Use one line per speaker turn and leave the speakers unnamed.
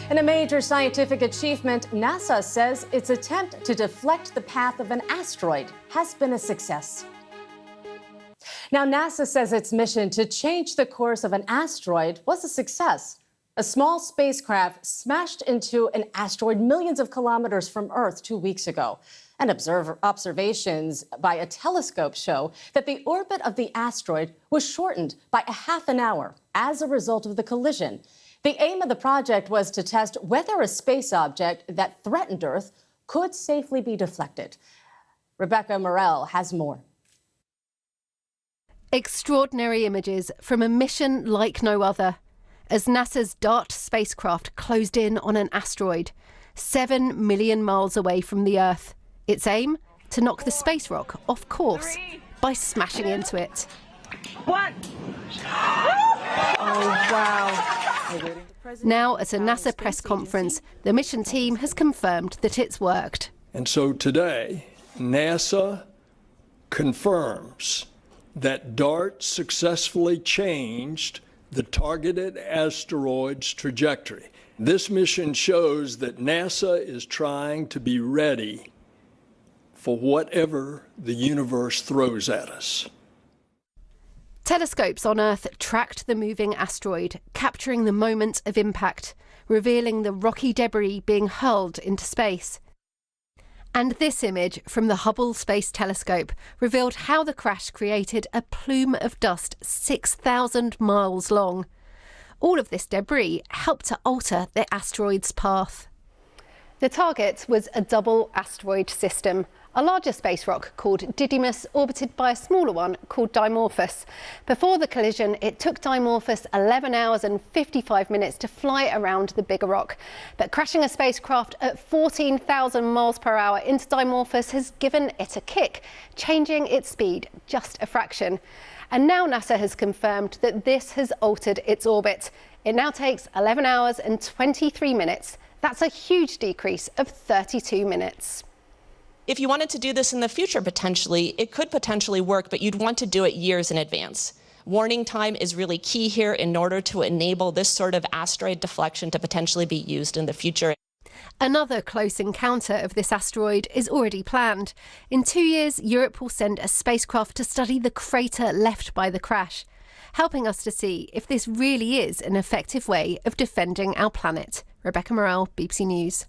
In a major scientific achievement, NASA says its attempt to deflect the path of an asteroid has been a success. Now, NASA says its mission to change the course of an asteroid was a success. A small spacecraft smashed into an asteroid millions of kilometers from Earth 2 weeks ago. And observations by a telescope show that the orbit of the asteroid was shortened by a half an hour as a result of the collision. The aim of the project was to test whether a space object that threatened Earth could safely be deflected. Rebecca Morell has more.
Extraordinary images from a mission like no other, as NASA's Dart spacecraft closed in on an asteroid 7 million miles away from the Earth. Its aim? To knock the space rock off course by smashing into it.
One.
Oh, wow. Now, at a NASA press conference, the mission team has confirmed that it's worked.
And so today, NASA confirms that DART successfully changed the targeted asteroid's trajectory. This mission shows that NASA is trying to be ready for whatever the universe throws at us.
Telescopes on Earth tracked the moving asteroid, capturing the moment of impact, revealing the rocky debris being hurled into space. And this image from the Hubble Space Telescope revealed how the crash created a plume of dust 6,000 miles long. All of this debris helped to alter the asteroid's path. The target was a double asteroid system, a larger space rock called Didymos orbited by a smaller one called Dimorphos. Before the collision, it took Dimorphos 11 hours and 55 minutes to fly around the bigger rock. But crashing a spacecraft at 14,000 miles per hour into Dimorphos has given it a kick, changing its speed just a fraction. And now NASA has confirmed that this has altered its orbit. It now takes 11 hours and 23 minutes. That's a huge decrease of 32 minutes.
If you wanted to do this in the future, potentially, it could potentially work, but you'd want to do it years in advance. Warning time is really key here in order to enable this sort of asteroid deflection to potentially be used in the future.
Another close encounter of this asteroid is already planned. In 2 years, Europe will send a spacecraft to study the crater left by the crash, helping us to see if this really is an effective way of defending our planet. Rebecca Morell, BBC News.